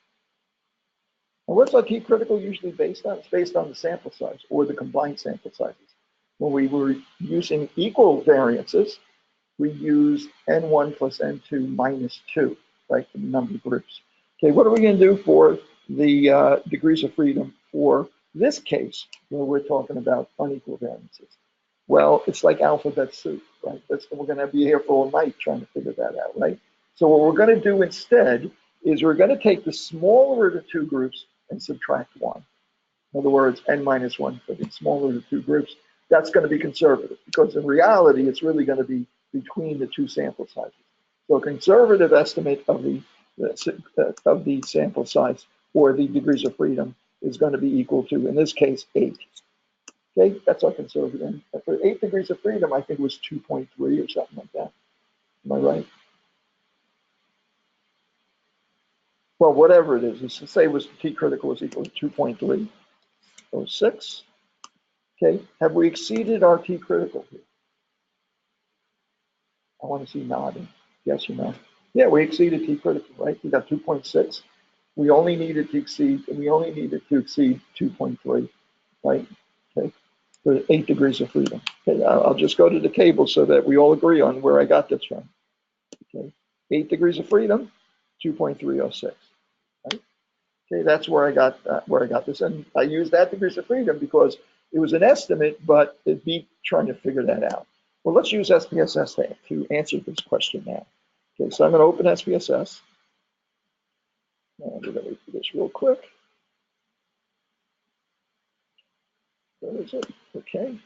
And what's our t-critical usually based on? It's based on the sample size or the combined sample sizes. When we were using equal variances, we used n1 plus n2 minus 2, right, for the number of groups. Okay, what are we going to do for the degrees of freedom for this case where we're talking about unequal variances? Well, it's like alphabet soup, right? We're going to be here for all night trying to figure that out, right? So what we're going to do instead is we're going to take the smaller of the two groups and subtract 1. In other words, n minus 1 for the smaller of the two groups. That's going to be conservative because in reality, it's really going to be between the two sample sizes. So a conservative estimate of the sample size or the degrees of freedom is going to be equal to, in this case, 8. Okay, that's our conservative. And for 8 degrees of freedom, I think it was 2.3 or something like that. Am I right? Well, whatever it is, let's say t critical is equal to 2.306. Okay, have we exceeded our t critical here? I want to see nodding. Yes or no? Yeah, we exceeded t critical, right? We got 2.6. We only needed to exceed 2.3, right? Okay, for 8 degrees of freedom. Okay, I'll just go to the table so that we all agree on where I got this from. Okay, 8 degrees of freedom, 2.306. Right? Okay, that's where I got this, and I used that degrees of freedom because it was an estimate, but it'd be trying to figure that out. Well, let's use SPSS to answer this question now. Okay, so I'm going to open SPSS. And we're going to do this real quick. Where is it? Okay.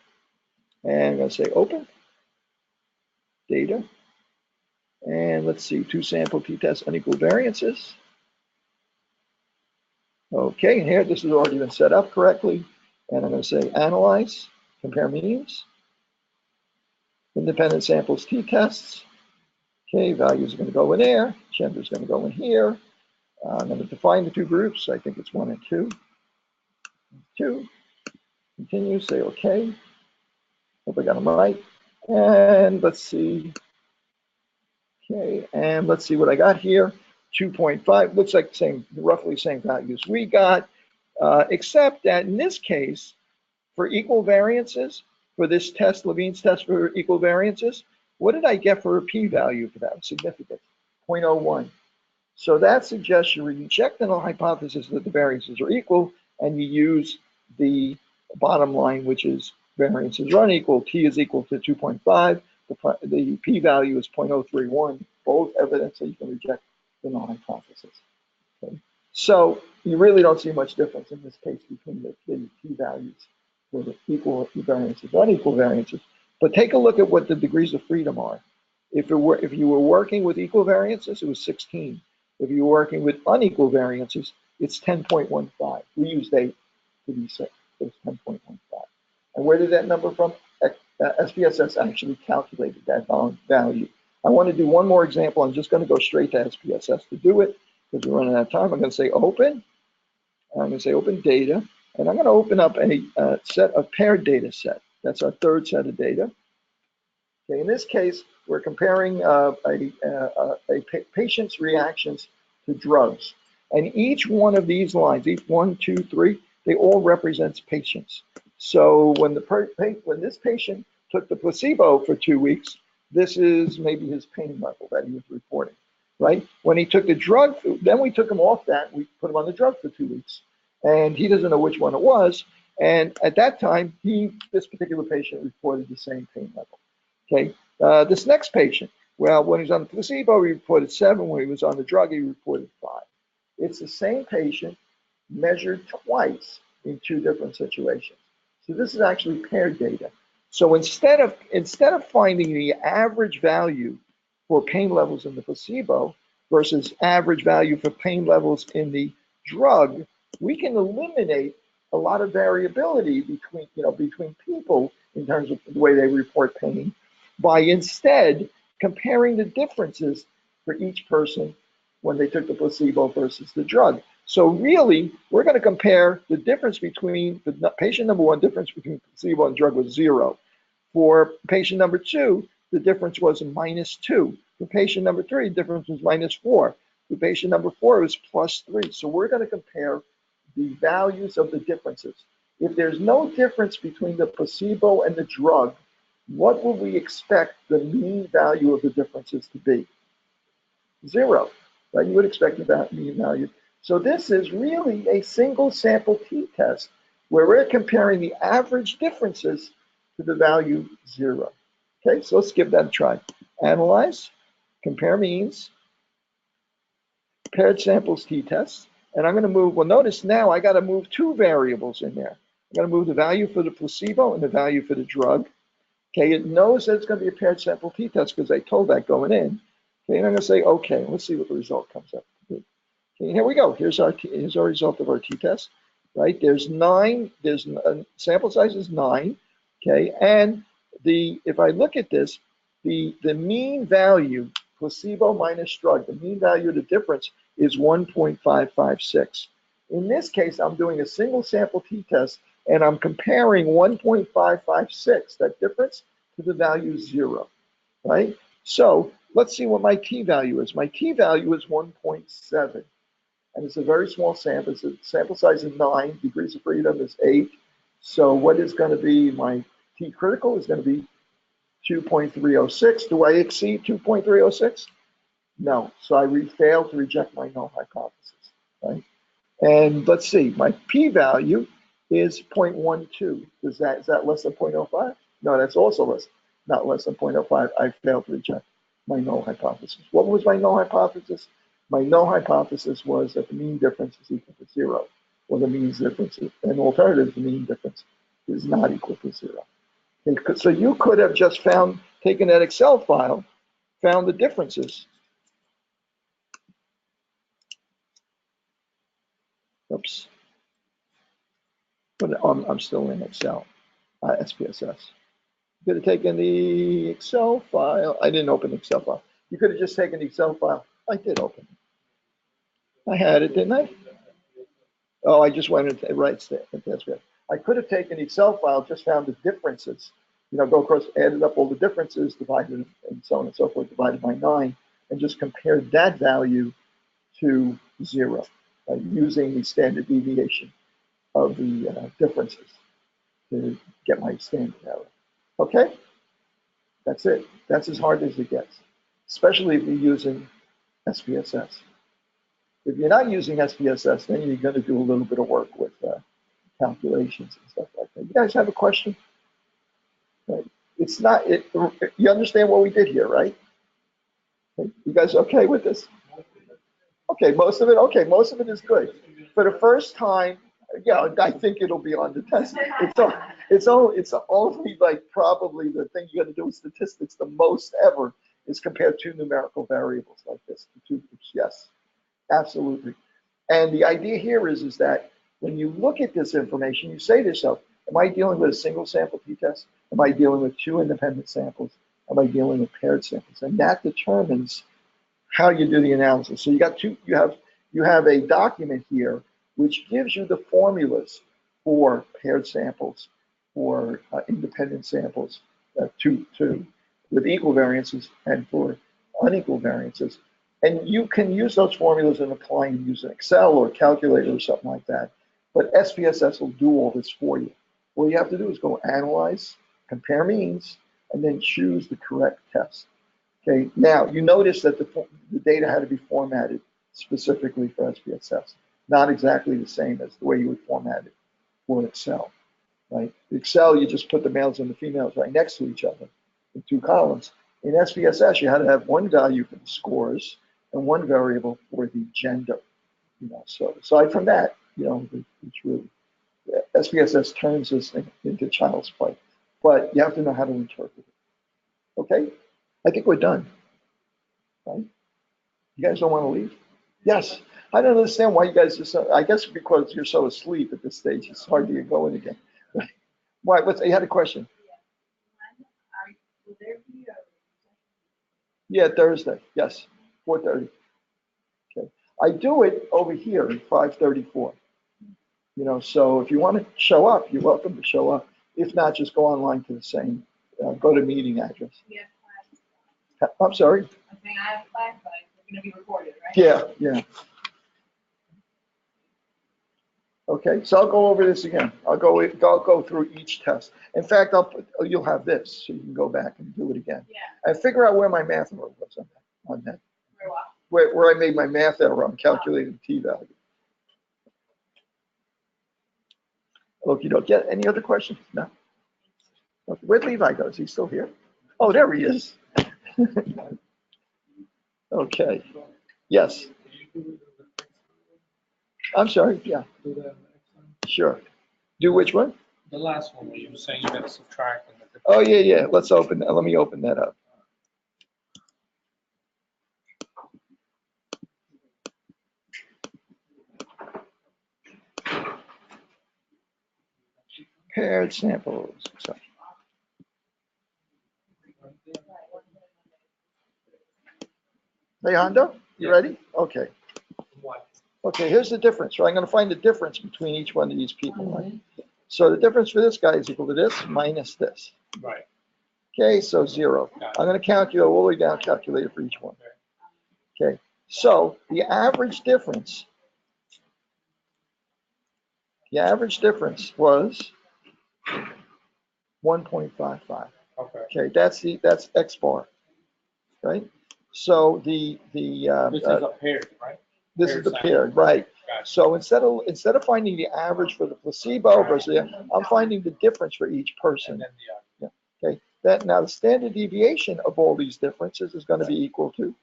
And I'm going to say open, data. And let's see, 2 sample t-test unequal variances. Okay, and here this has already been set up correctly. And I'm going to say analyze, compare means, independent samples t-tests. Okay, values are going to go in there. Gender is going to go in here. I'm going to define the two groups. I think it's 1 and 2. 2. Continue, say okay. Hope I got them right. And let's see. Okay, and let's see what I got here. 2.5 looks like roughly same values we got, except that in this case, for equal variances, for this test, Levine's test for equal variances, what did I get for a p-value for that? Significant, 0.01. So that suggests you reject the null hypothesis that the variances are equal, and you use the bottom line, which is variances are unequal. T is equal to 2.5. The p-value is 0.031. Both evidence that you can reject the null hypothesis. Okay. So you really don't see much difference in this case between the p-values for the equal variances, unequal variances. But take a look at what the degrees of freedom are. If you were working with equal variances, it was 16. If you're working with unequal variances, it's 10.15. We used 8 to be safe, so it's 10.15. And where did that number from? SPSS actually calculated that value. I want to do one more example. I'm just going to go straight to SPSS to do it because we're running out of time. I'm going to say open. I'm going to say open data. And I'm going to open up a set of paired data set. That's our third set of data. Okay, in this case, we're comparing a patient's reactions to drugs. And each one of these lines, each 1, 2, 3, they all represents patients. So when this patient took the placebo for 2 weeks, this is maybe his pain level that he was reporting, right? When he took the drug, then we took him off that, we put him on the drug for 2 weeks. And he doesn't know which one it was. And at that time, this particular patient reported the same pain level. Okay, this next patient, well, when he was on the placebo, he reported 7. When he was on the drug, he reported 5. It's the same patient measured twice in 2 different situations. So this is actually paired data. So instead of finding the average value for pain levels in the placebo versus average value for pain levels in the drug, we can eliminate a lot of variability between people in terms of the way they report pain by instead comparing the differences for each person when they took the placebo versus the drug. So really, we're going to compare the difference between the patient number one, difference between placebo and drug was 0. For patient number 2, the difference was -2. For patient number 3, the difference was -4. For patient number 4, it was +3. So we're going to compare the values of the differences. If there's no difference between the placebo and the drug, what would we expect the mean value of the differences to be? 0, right? You would expect the mean value. So this is really a single sample t-test where we're comparing the average differences to the value 0. Okay, so let's give that a try. Analyze, compare means, paired samples t-test, and I'm going to move, well, notice now I got to move 2 variables in there. I got to move the value for the placebo and the value for the drug. Okay, it knows that it's going to be a paired sample t-test because I told that going in. Okay, and I'm going to say, okay, let's see what the result comes up to be. Okay, here we go. Here's our result of our t-test, right? There's 9, sample size is 9, okay, and if I look at this, the mean value, placebo minus drug, the mean value of the difference is 1.556. In this case, I'm doing a single sample t-test, and I'm comparing 1.556, that difference, to the value 0, right? So let's see what my t-value is. My t-value is 1.7, and it's a very small sample. The sample size is 9, degrees of freedom is 8. So what is going to be my t-critical is going to be 2.306. Do I exceed 2.306? No. So I failed to reject my null hypothesis, right? And let's see, my p-value is 0.12. Is that less than 0.05? No, that's also not less than 0.05. I failed to reject my null hypothesis. What was my null hypothesis? My null hypothesis was that the mean difference is equal to 0, or the mean difference, an alternative, the mean difference is not equal to 0. Okay, so you could have just taken that Excel file, found the differences. Oops. But I'm still in Excel, SPSS. You could have taken the Excel file. I didn't open the Excel file. You could have just taken the Excel file. I did open it. I had it, didn't I? Oh, I just went into right there. That's good. I could have taken the Excel file, just found the differences. Go across, added up all the differences, divided, and so on and so forth, divided by 9, and just compared that value to 0 using the standard deviation of the differences to get my standard error. Okay, that's it. That's as hard as it gets, especially if you're using SPSS. If you're not using SPSS, then you're going to do a little bit of work with calculations and stuff like that. You guys have a question? Right. It's not, you understand what we did here, right? You guys okay with this? Okay, most of it is good. For the first time, yeah, I think it'll be on the test. It's only like probably the thing you're going to do with statistics the most ever is compare 2 numerical variables like this, the 2 groups. Yes, absolutely. And the idea here is that when you look at this information, you say to yourself, am I dealing with a single sample t-test? Am I dealing with 2 independent samples? Am I dealing with paired samples? And that determines how you do the analysis. So you have a document here which gives you the formulas for paired samples, for independent samples, with equal variances and for unequal variances. And you can use those formulas and apply them using Excel or calculator or something like that. But SPSS will do all this for you. All you have to do is go analyze, compare means, and then choose the correct test. Okay, now you notice that the data had to be formatted specifically for SPSS, not exactly the same as the way you would format it for Excel, right? Excel, you just put the males and the females right next to each other in 2 columns. In SPSS, you had to have 1 value for the scores and 1 variable for the gender. So aside from that, it's really, SPSS turns this into child's play. but you have to know how to interpret it. Okay? I think we're done. Right? You guys don't want to leave? Yes. I don't understand why you guys are so, I guess because you're so asleep at this stage, it's hard to get going again. Why? You had a question? Yeah, Thursday. Yes, 4:30. Okay. I do it over here at 5:34. You know, so if you want to show up, you're welcome to show up. If not, just go online to the same, go to meeting address. I'm sorry? I'm saying I have class, but it's going to be recorded, right? Yeah, yeah. Okay, so I'll go over this again. I'll go through each test. In fact, you'll have this, so you can go back and do it again. Yeah. And figure out where my math error was on that. Very well. Where I made my math error on calculating the t-value. Look, you don't get any other questions? No? Okay. Where'd Levi go? Is he still here? Oh, there he is. Okay. Yes. I'm sorry. Yeah. Sure. Do which one? The last one where you were saying you got to subtract. Oh, yeah, yeah. Let's open that. Let me open that up. Paired samples. So. Hey, Hondo, you ready? Okay. Okay, here's the difference. So I'm going to find the difference between each one of these people. Right? So the difference for this guy is equal to this minus this. Right. Okay, so 0. I'm going to calculate all the way down, calculate it for each one. Okay, so the average difference was 1.55. Okay, that's X bar, right? So this is a paired, right? This is the paired, right? Gotcha. So instead of finding the average for the placebo versus I'm finding the difference for each person. And then yeah. Okay. Now the standard deviation of all these differences is going to be equal to.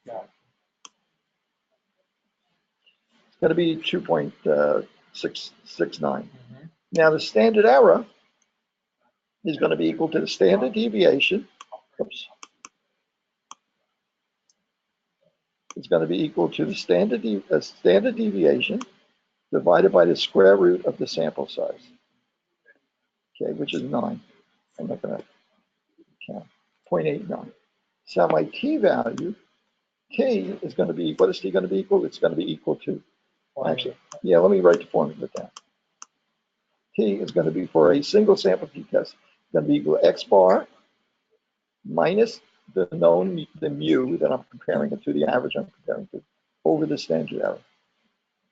Yeah. It's going to be 2.669. Now the standard error is going to be equal to the standard deviation. Oops. It's going to be equal to the standard deviation divided by the square root of the sample size. Okay, which is 9. I'm not going to count. 0.89. So my t-value, t is going to be, what is t going to be equal? It's going to be equal to, actually, yeah, let me write the formula down. T is going to be, for a single sample t-test, going to be equal to x bar minus the known, the mu that I'm comparing it to, the average I'm comparing to, over the standard error.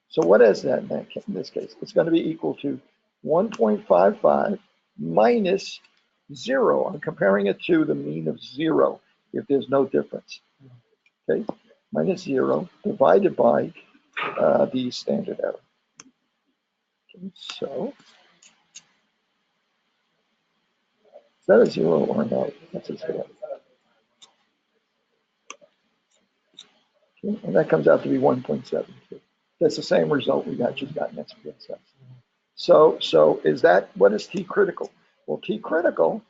So what is that in this case? It's going to be equal to 1.55 minus 0. I'm comparing it to the mean of 0 if there's no difference. Okay, minus 0 divided by the standard error. Okay, so is that a 0 or no? That's a 0. Okay, and that comes out to be 1.72. That's the same result we just got in SPSS. So is that, what is T critical? Well, T critical,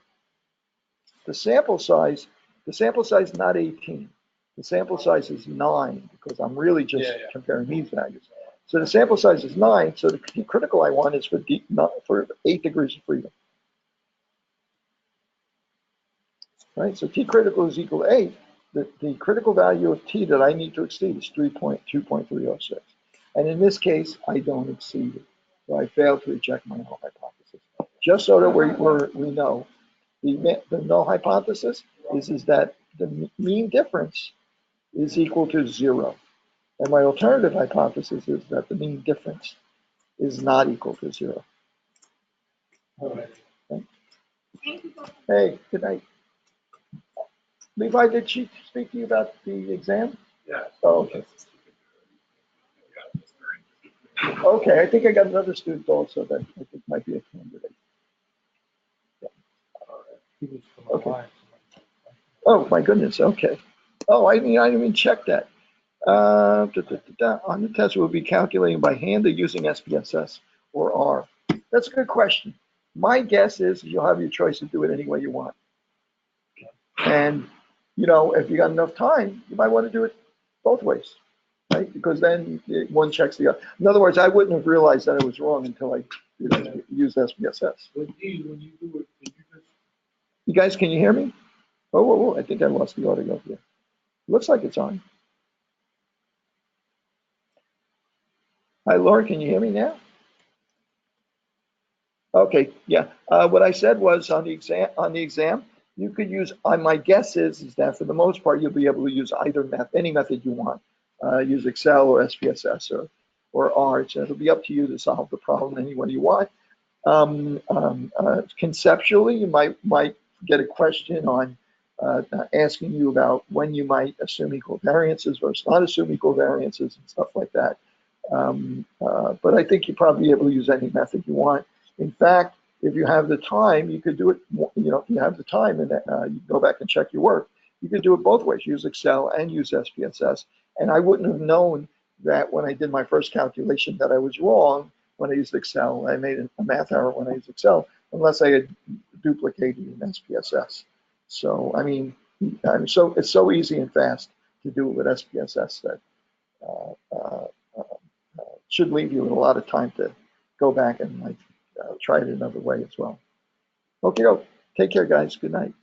the sample size is not 18. The sample size is 9 because I'm really just comparing these values. So the sample size is 9. So the T critical I want is for 8 degrees of freedom. Right? So T critical is equal to 8. The critical value of T that I need to exceed is 2.306. And in this case, I don't exceed it. So I failed to reject my null hypothesis. Just so that we know, the null hypothesis is that the mean difference is equal to 0. And my alternative hypothesis is that the mean difference is not equal to 0. Okay. Hey, good night. Levi, did she speak to you about the exam? Yeah. Oh, okay. Okay, I think I got another student also that I think might be a candidate. Yeah. Okay. Oh my goodness. Okay. Oh, I didn't even check that. On the test, we'll be calculating by hand or using SPSS or R. That's a good question. my guess is you'll have your choice to do it any way you want. And, you know, if you got enough time, you might want to do it both ways, right? Because then one checks the other. In other words, I wouldn't have realized that it was wrong until I used SPSS. When you do it, can you just You guys, can you hear me? Oh, whoa, whoa, I think I lost the audio here. Looks like it's on. Hi, Laura, can you hear me now? Okay, yeah. What I said was on the exam, you could use, my guess is that for the most part, you'll be able to use either any method you want. Use Excel or SPSS or R. So it'll be up to you to solve the problem any way you want. Conceptually, you might get a question on asking you about when you might assume equal variances versus not assume equal variances and stuff like that. But I think you'll probably be able to use any method you want. In fact, if you have the time, you could do it, you know, if you have the time and you go back and check your work, you could do it both ways, use Excel and use SPSS. And I wouldn't have known that when I did my first calculation that I was wrong when I used Excel. I made a math error when I used Excel, unless I had duplicated in SPSS. So, I mean, so it's so easy and fast to do it with SPSS that should leave you with a lot of time to go back and like try it another way as well. Okay, take care, guys. Good night.